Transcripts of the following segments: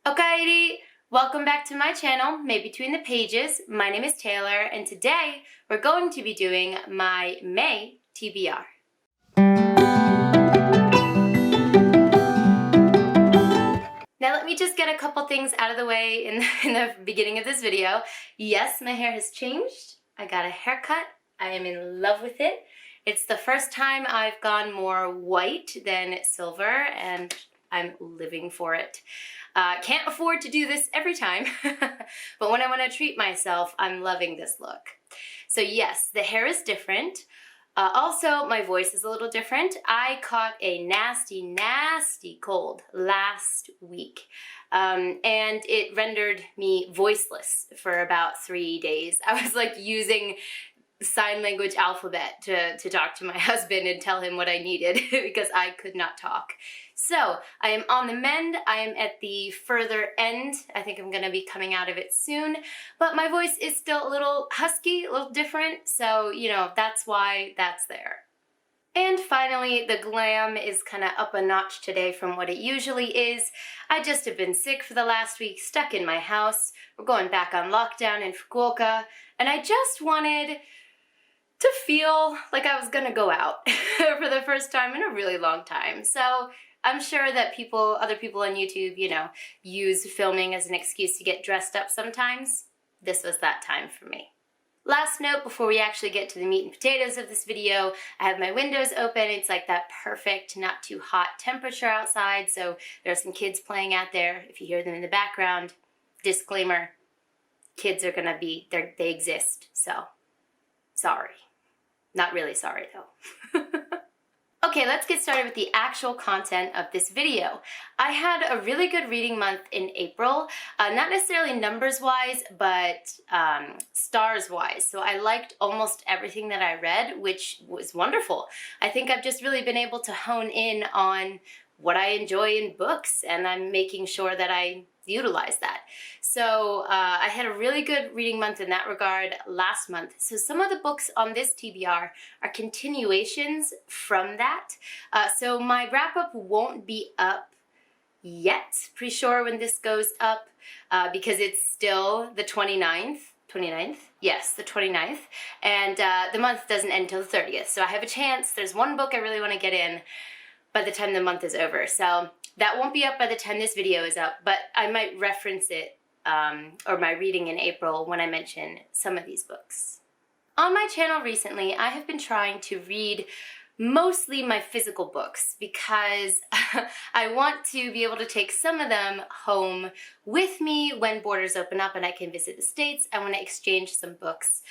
Okay, welcome back to my channel, Made Between the Pages. My name is Taylor, and today we're going to be doing my May TBR. Now let me just get a couple things out of the way in the beginning of this video. Yes, my hair has changed. I got a haircut. I am in love with it. It's the first time I've gone more white than silver, and I'm living for it. Can't afford to do this every time, but when I want to treat myself, I'm loving this look. So yes, the hair is different. Also, my voice is a little different. I caught a nasty cold last week, and it rendered me voiceless for about 3 days. I was like using sign language alphabet to talk to my husband and tell him what I needed because I could not talk. So I am on the mend. I am at the further end. I think I'm going to be coming out of it soon, but my voice is still a little husky, a little different. So, you know, that's why that's there. And finally, the glam is kind of up a notch today from what it usually is. I just have been sick for the last week, stuck in my house. We're going back on lockdown in Fukuoka, and I just wanted to feel like I was gonna go out for the first time in a really long time. So I'm sure that other people on YouTube, you know, use filming as an excuse to get dressed up sometimes. This was that time for me. Last note before we actually get to the meat and potatoes of this video, I have my windows open. It's like that perfect, not too hot temperature outside, so there are some kids playing out there. If you hear them in the background, disclaimer, kids are gonna be, they exist, so sorry. Not really sorry though. Okay, let's get started with the actual content of this video. I had a really good reading month in April, not necessarily numbers-wise, but stars-wise. So I liked almost everything that I read, which was wonderful. I think I've just really been able to hone in on what I enjoy in books, and I'm making sure that I utilize that. So I had a really good reading month in that regard last month. So some of the books on this TBR are continuations from that. So my wrap-up won't be up yet. Pretty sure when this goes up because it's still the 29th. 29th? Yes, the 29th. And the month doesn't end until the 30th. So I have a chance. There's one book I really want to get in by the time the month is over. So that won't be up by the time this video is up, but I might reference it or my reading in April when I mention some of these books. On my channel recently, I have been trying to read mostly my physical books because I want to be able to take some of them home with me when borders open up and I can visit the States. I want to exchange some books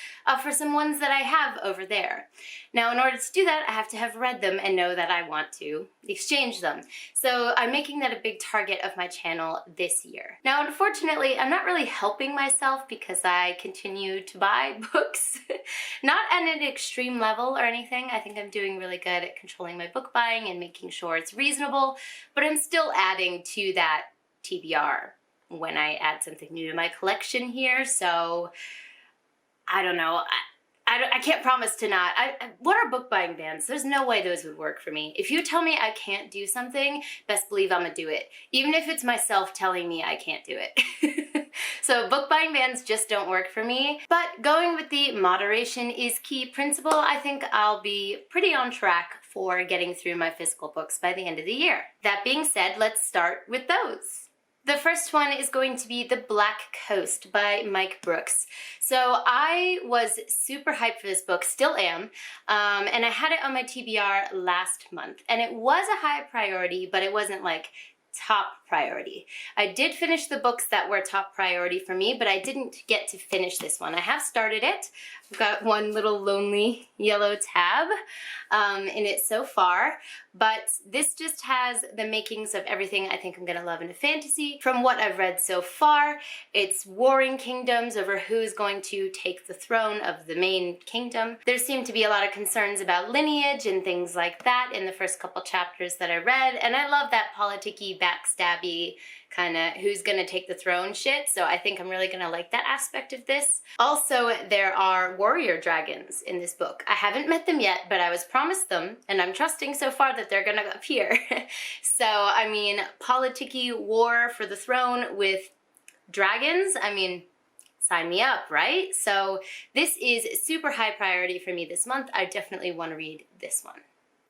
for some ones that I have over there. Now, in order to do that, I have to have read them and know that I want to exchange them. So I'm making that a big target of my channel this year. Now, unfortunately, I'm not really helping myself because I continue to buy books. Not at an extreme level or anything. I think I'm doing really good at controlling my book buying and making sure it's reasonable, but I'm still adding to that TBR when I add something new to my collection here. So I don't know. I can't promise to not. What are book buying bans? There's no way those would work for me. If you tell me I can't do something, best believe I'm gonna do it. Even if it's myself telling me I can't do it. So book buying bans just don't work for me. But going with the moderation is key principle, I think I'll be pretty on track for getting through my physical books by the end of the year. That being said, let's start with those. The first one is going to be The Black Coast by Mike Brooks. So I was super hyped for this book, still am, and I had it on my TBR last month. And it was a high priority, but it wasn't like top priority. I did finish the books that were top priority for me, but I didn't get to finish this one. I have started it. I've got one little lonely yellow tab in it so far, but this just has the makings of everything I think I'm gonna love in a fantasy. From what I've read so far, it's warring kingdoms over who's going to take the throne of the main kingdom. There seem to be a lot of concerns about lineage and things like that in the first couple chapters that I read, and I love that politicky backstabby, kind of who's gonna take the throne shit. So I think I'm really gonna like that aspect of this. Also, there are warrior dragons in this book. I haven't met them yet, but I was promised them, and I'm trusting so far that they're gonna appear. So, I mean, politic-y war for the throne with dragons, I mean, sign me up, right? So this is super high priority for me this month. I definitely want to read this one.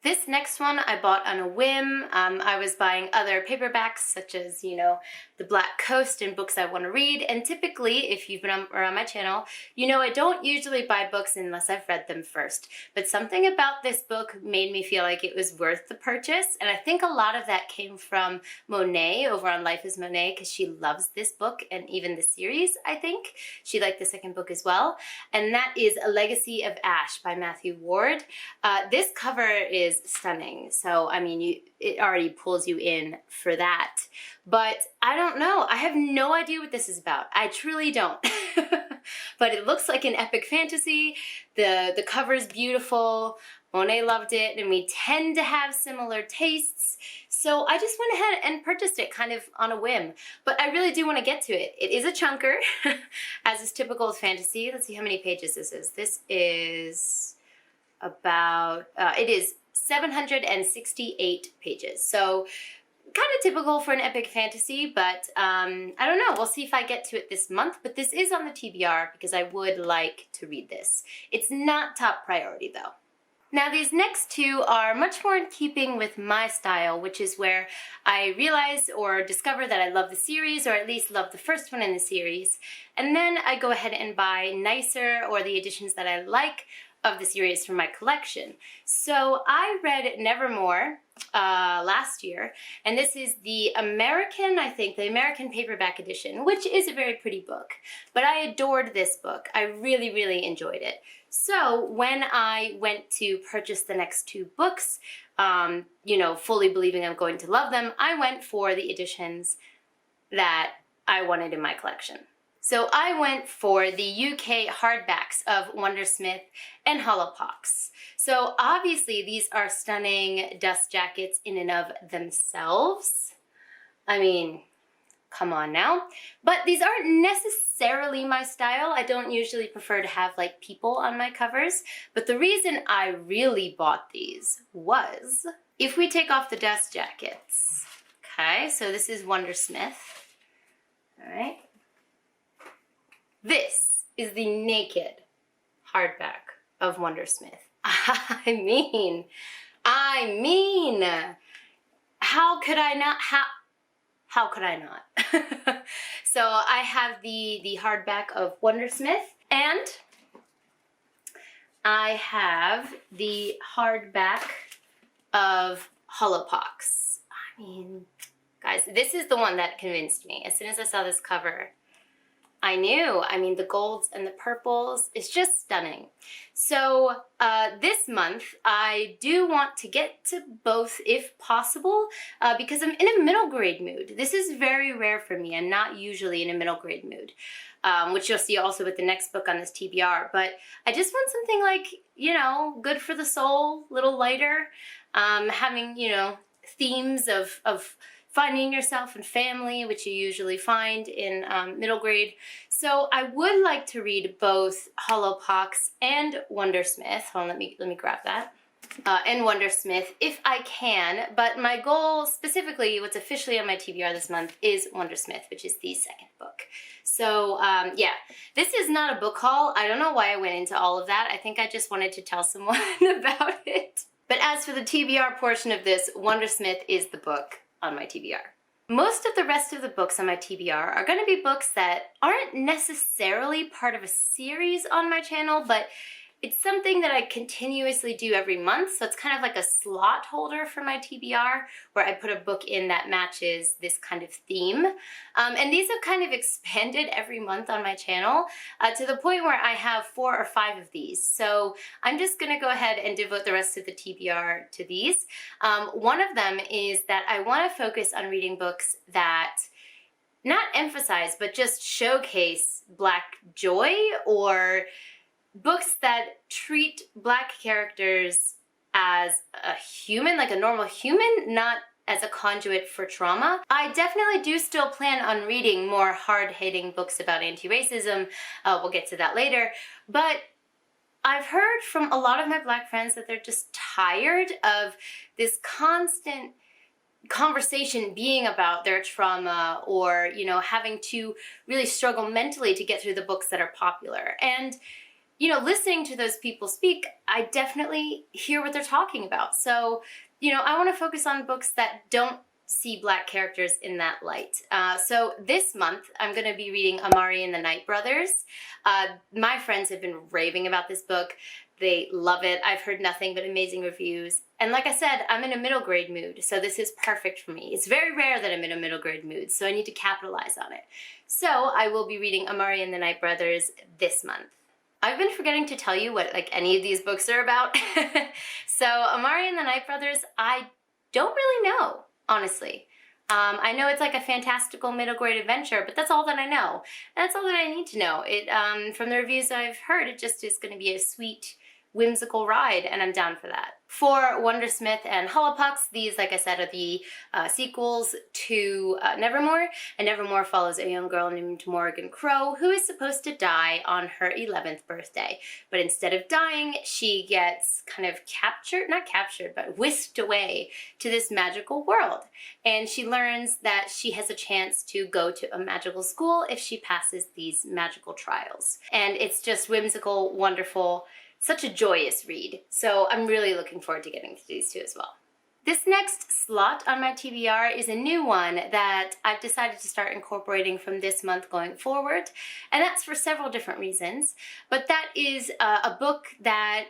This next one I bought on a whim. I was buying other paperbacks such as, you know, The Black Coast and books I want to read. And typically, if you've been around my channel, you know I don't usually buy books unless I've read them first. But something about this book made me feel like it was worth the purchase. And I think a lot of that came from Monet over on Life is Monet, because she loves this book and even the series, I think. She liked the second book as well. And that is A Legacy of Ash by Matthew Ward. This cover is stunning. So, I mean, it already pulls you in for that. But I don't know. I have no idea what this is about. I truly don't. But it looks like an epic fantasy. The cover is beautiful. Monet loved it, and we tend to have similar tastes. So I just went ahead and purchased it kind of on a whim. But I really do want to get to it. It is a chunker, as is typical of fantasy. Let's see how many pages this is. This is about, it is 768 pages. So kind of typical for an epic fantasy, but I don't know. We'll see if I get to it this month, but this is on the TBR because I would like to read this. It's not top priority though. Now these next two are much more in keeping with my style, which is where I realize or discover that I love the series, or at least love the first one in the series, and then I go ahead and buy nicer or the editions that I like of the series from my collection. So I read Nevermore last year, and this is the American, I think, the American paperback edition, which is a very pretty book. But I adored this book. I really, really enjoyed it. So when I went to purchase the next two books, you know, fully believing I'm going to love them, I went for the editions that I wanted in my collection. So I went for the UK hardbacks of Wondersmith and Hollowpox. So obviously these are stunning dust jackets in and of themselves. I mean, come on now. But these aren't necessarily my style. I don't usually prefer to have like people on my covers. But the reason I really bought these was, if we take off the dust jackets, okay, so this is Wondersmith, all right? This is the naked hardback of Wondersmith. I mean, how could I not, how could I not? So I have the hardback of Wondersmith, and I have the hardback of Hollowpox. I mean, guys, this is the one that convinced me. As soon as I saw this cover, I knew. I mean, the golds and the purples, it's just stunning. So this month, I do want to get to both if possible, because I'm in a middle grade mood. This is very rare for me. I'm not usually in a middle grade mood, which you'll see also with the next book on this TBR. But I just want something like, you know, good for the soul, little lighter, having, you know, themes of finding yourself and family, which you usually find in middle grade. So I would like to read both Hollowpox and Wondersmith. Hold on, let me grab that. And Wondersmith if I can, but my goal specifically, what's officially on my TBR this month, is Wondersmith, which is the second book. So yeah, this is not a book haul. I don't know why I went into all of that. I think I just wanted to tell someone about it. But as for the TBR portion of this, Wondersmith is the book on my TBR. Most of the rest of the books on my TBR are going to be books that aren't necessarily part of a series on my channel, but it's something that I continuously do every month, so it's kind of like a slot holder for my TBR, where I put a book in that matches this kind of theme. And these have kind of expanded every month on my channel to the point where I have 4 or 5 of these. So I'm just going to go ahead and devote the rest of the TBR to these. One of them is that I want to focus on reading books that not emphasize, but just showcase Black joy, or books that treat Black characters as a human, like a normal human, not as a conduit for trauma. I definitely do still plan on reading more hard-hitting books about anti-racism. We'll get to that later. But I've heard from a lot of my Black friends that they're just tired of this constant conversation being about their trauma, or, you know, having to really struggle mentally to get through the books that are popular. And, you know, listening to those people speak, I definitely hear what they're talking about. So, you know, I want to focus on books that don't see Black characters in that light. So this month, I'm going to be reading Amari and the Night Brothers. My friends have been raving about this book. They love it. I've heard nothing but amazing reviews. And like I said, I'm in a middle grade mood, so this is perfect for me. It's very rare that I'm in a middle grade mood, so I need to capitalize on it. So I will be reading Amari and the Night Brothers this month. I've been forgetting to tell you what any of these books are about. So Amari and the Night Brothers, I don't really know, honestly. I know it's like a fantastical middle grade adventure, but that's all that I know. And that's all that I need to know. From the reviews I've heard, it just is going to be a sweet, whimsical ride, and I'm down for that. For Wondersmith and Hullapucks, these, like I said, are the sequels to Nevermore, and Nevermore follows a young girl named Morgan Crow who is supposed to die on her 11th birthday. But instead of dying, she gets kind of not captured, but whisked away to this magical world. And she learns that she has a chance to go to a magical school if she passes these magical trials. And it's just whimsical, wonderful, such a joyous read. So I'm really looking forward to getting to these two as well. This next slot on my TBR is a new one that I've decided to start incorporating from this month going forward, and that's for several different reasons. But that is a book that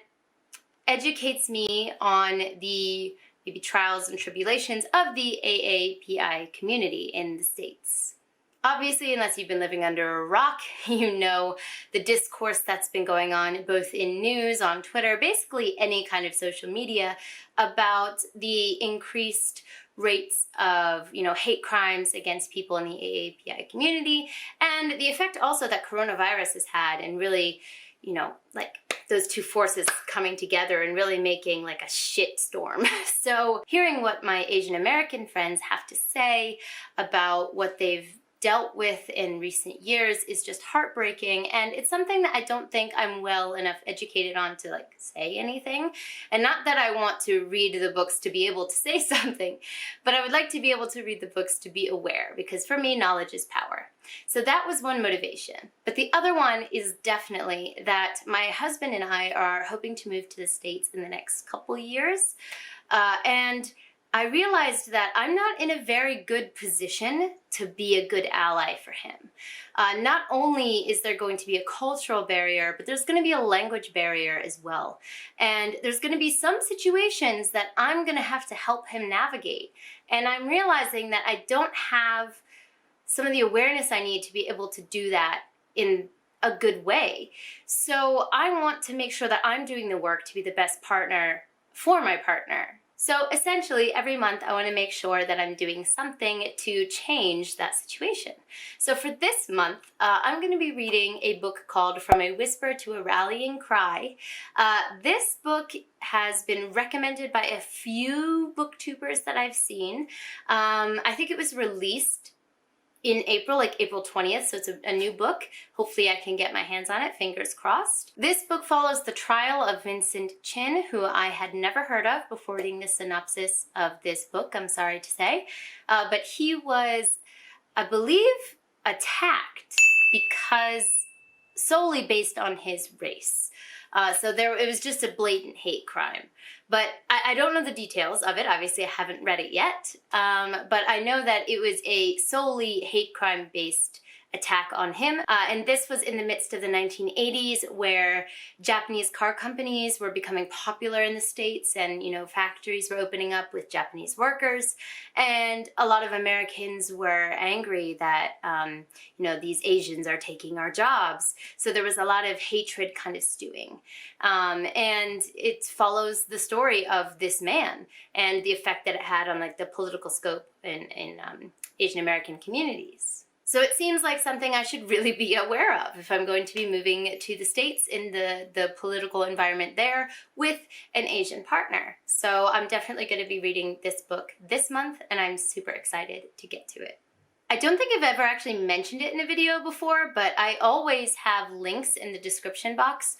educates me on the maybe trials and tribulations of the AAPI community in the States. Obviously, unless you've been living under a rock, you know the discourse that's been going on both in news, on Twitter, basically any kind of social media, about the increased rates of, you know, hate crimes against people in the AAPI community, and the effect also that coronavirus has had, and really, you know, like those two forces coming together and really making like a shit storm. So hearing what my Asian American friends have to say about what they've dealt with in recent years is just heartbreaking, and it's something that I don't think I'm well enough educated on to like say anything. And not that I want to read the books to be able to say something, but I would like to be able to read the books to be aware, because for me, knowledge is power. So that was one motivation. But the other one is definitely that my husband and I are hoping to move to the States in the next couple years, and I realized that I'm not in a very good position to be a good ally for him. Not only is there going to be a cultural barrier, but there's going to be a language barrier as well. And there's going to be some situations that I'm going to have to help him navigate. And I'm realizing that I don't have some of the awareness I need to be able to do that in a good way. So I want to make sure that I'm doing the work to be the best partner for my partner. So essentially, every month I want to make sure that I'm doing something to change that situation. So for this month, I'm going to be reading a book called From a Whisper to a Rallying Cry. This book has been recommended by a few booktubers that I've seen. I think it was released in April, like April 20th, so it's a new book. Hopefully I can get my hands on it, fingers crossed. This book follows the trial of Vincent Chin, who I had never heard of before reading the synopsis of this book, I'm sorry to say. But he was, I believe, attacked because solely based on his race. So it was just a blatant hate crime. But I don't know the details of it. Obviously, I haven't read it yet. But I know that it was a solely hate crime based attack on him. And this was in the midst of the 1980s, where Japanese car companies were becoming popular in the States, and, you know, factories were opening up with Japanese workers. And a lot of Americans were angry that, you know, these Asians are taking our jobs. So there was a lot of hatred kind of stewing. And it follows the story of this man and the effect that it had on like the political scope in Asian American communities. So it seems like something I should really be aware of if I'm going to be moving to the States in the political environment there with an Asian partner. So I'm definitely going to be reading this book this month, and I'm super excited to get to it. I don't think I've ever actually mentioned it in a video before, but I always have links in the description box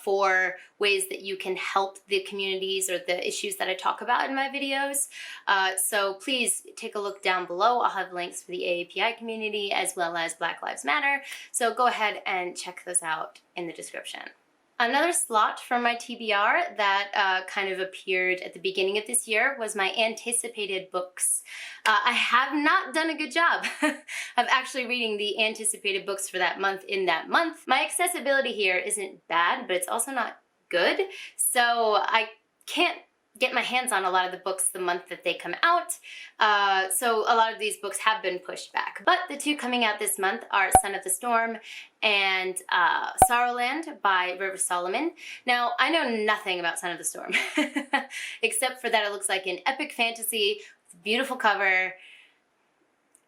for ways that you can help the communities or the issues that I talk about in my videos. So please take a look down below. I'll have links for the AAPI community as well as Black Lives Matter. So go ahead and check those out in the description. Another slot from my TBR that kind of appeared at the beginning of this year was my anticipated books. I have not done a good job of actually reading the anticipated books for that month in that month. My accessibility here isn't bad, but it's also not good. So I can't get my hands on a lot of the books the month that they come out. So a lot of these books have been pushed back. But the two coming out this month are Son of the Storm and Sorrowland by River Solomon. Now, I know nothing about Son of the Storm, except for that it looks like an epic fantasy with a beautiful cover.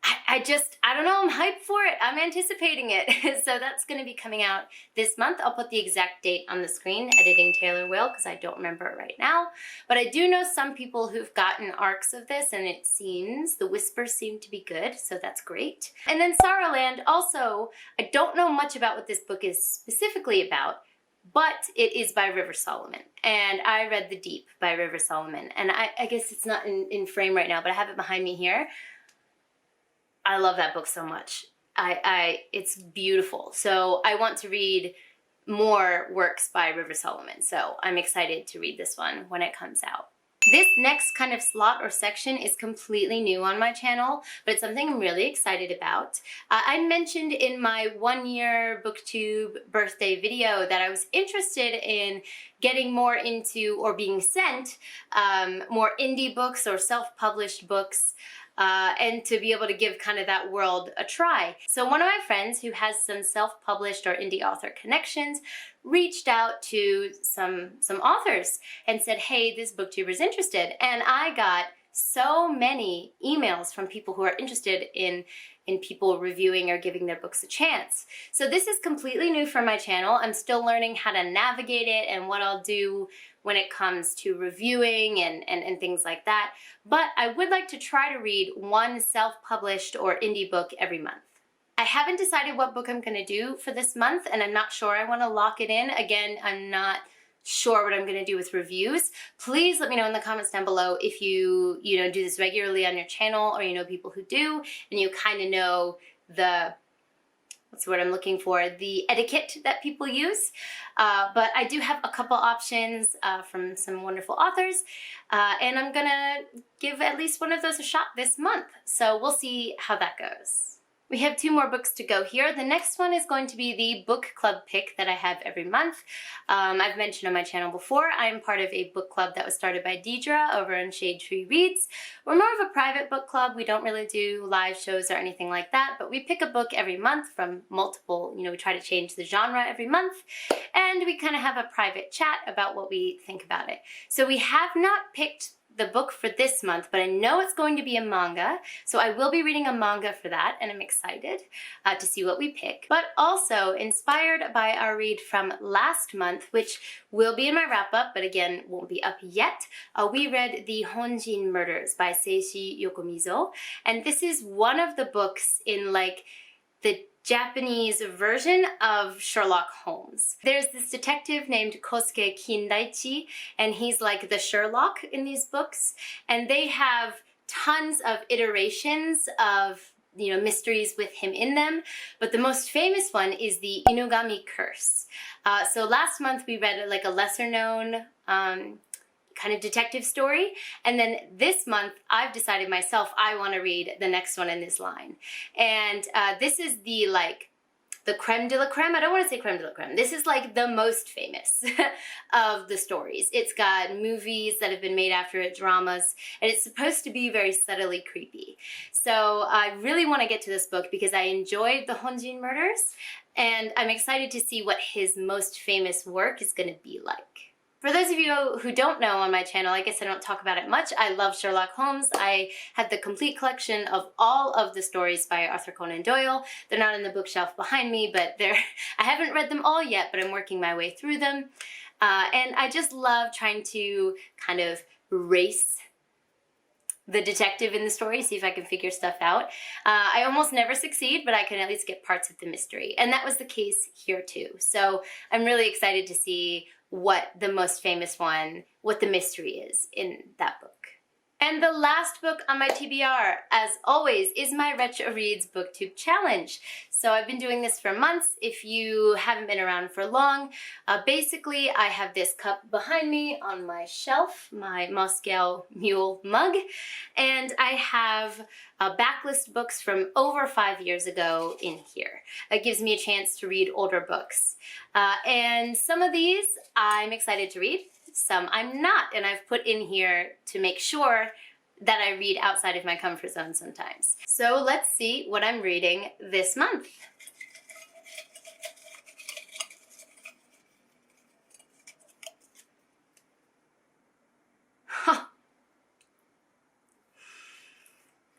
I don't know, I'm hyped for it. I'm anticipating it. So that's going to be coming out this month. I'll put the exact date on the screen, editing Taylor will, because I don't remember it right now. But I do know some people who've gotten arcs of this, and it seems, the whispers seem to be good, so that's great. And then Sorrowland, also, I don't know much about what this book is specifically about, but it is by River Solomon. And I read The Deep by River Solomon. And I guess it's not in frame right now, but I have it behind me here. I love that book so much. It's beautiful. So I want to read more works by River Solomon. So I'm excited to read this one when it comes out. This next kind of slot or section is completely new on my channel, but it's something I'm really excited about. I mentioned in my 1-year BookTube birthday video that I was interested in getting more into or being sent more indie books or self-published books. And to be able to give kind of that world a try. So one of my friends who has some self-published or indie author connections reached out to some authors and said, hey, this booktuber is interested. And I got so many emails from people who are interested in people reviewing or giving their books a chance. So this is completely new for my channel. I'm still learning how to navigate it and what I'll do when it comes to reviewing and things like that. But I would like to try to read one self-published or indie book every month. I haven't decided what book I'm going to do for this month, and I'm not sure I want to lock it in. Again, I'm not sure what I'm going to do with reviews. Please let me know in the comments down below if you do this regularly on your channel, or you know people who do, and you kind of know the, what's the word I'm looking for, the etiquette that people use. But I do have a couple options from some wonderful authors, and I'm gonna give at least one of those a shot this month. So we'll see how that goes. We have 2 more books to go here. The next one is going to be the book club pick that I have every month. I've mentioned on my channel before, I'm part of a book club that was started by Deidre over on Shade Tree Reads. We're more of a private book club. We don't really do live shows or anything like that, but we pick a book every month from multiple, we try to change the genre every month, and we kind of have a private chat about what we think about it. So we have not picked the book for this month, but I know it's going to be a manga, so I will be reading a manga for that, and I'm excited to see what we pick. But also inspired by our read from last month, which will be in my wrap-up, but again, won't be up yet, we read The Honjin Murders by Seishi Yokomizo, and this is one of the books in like the Japanese version of Sherlock Holmes. There's this detective named Kosuke Kindaichi, and he's like the Sherlock in these books, and they have tons of iterations of mysteries with him in them, but the most famous one is the Inugami Curse. So last month we read like a lesser known kind of detective story, and then this month I've decided myself I want to read the next one in this line, and this is the creme de la creme. I don't want to say creme de la creme. This is like the most famous of the stories. It's got movies that have been made after it, dramas, and it's supposed to be very subtly creepy. So I really want to get to this book because I enjoyed the Honjin Murders, and I'm excited to see what his most famous work is going to be like. For those of you who don't know on my channel, I guess I don't talk about it much, I love Sherlock Holmes. I have the complete collection of all of the stories by Arthur Conan Doyle. They're not in the bookshelf behind me, but I haven't read them all yet, but I'm working my way through them. And I just love trying to kind of race the detective in the story, see if I can figure stuff out. I almost never succeed, but I can at least get parts of the mystery. And that was the case here too. So I'm really excited to see what the most famous one, what the mystery is in that book. And the last book on my TBR, as always, is my Retro Reads BookTube Challenge. So I've been doing this for months. If you haven't been around for long, basically I have this cup behind me on my shelf, my Moscow Mule mug, and I have backlist books from over 5 years ago in here. It gives me a chance to read older books. And some of these I'm excited to read. Some I'm not, and I've put in here to make sure that I read outside of my comfort zone sometimes. So let's see what I'm reading this month. Huh.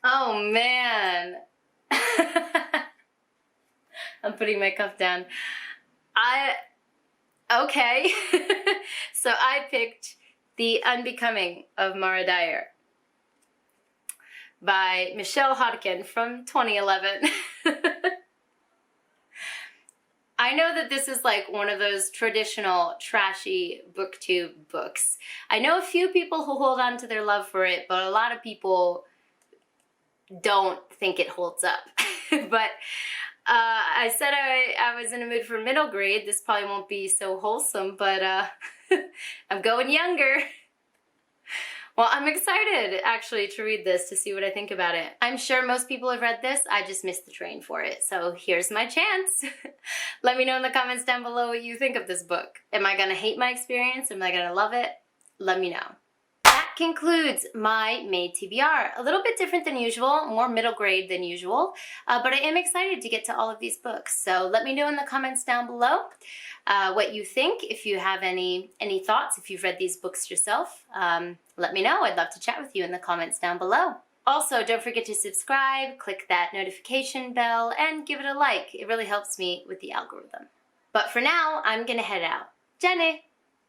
Oh man. I'm putting my cup down. Okay, so I picked The Unbecoming of Mara Dyer by Michelle Hodkin from 2011. I know that this is like one of those traditional trashy booktube books. I know a few people who hold on to their love for it, but a lot of people don't think it holds up. But I said I was in a mood for middle grade. This probably won't be so wholesome, but I'm going younger. Well, I'm excited actually to read this, to see what I think about it. I'm sure most people have read this. I just missed the train for it. So here's my chance. Let me know in the comments down below what you think of this book. Am I gonna hate my experience? Am I gonna love it? Let me know. That concludes my May TBR. A little bit different than usual, more middle grade than usual, but I am excited to get to all of these books. So let me know in the comments down below what you think. If you have any thoughts, if you've read these books yourself, let me know. I'd love to chat with you in the comments down below. Also, don't forget to subscribe, click that notification bell, and give it a like. It really helps me with the algorithm. But for now, I'm gonna head out. Jenny!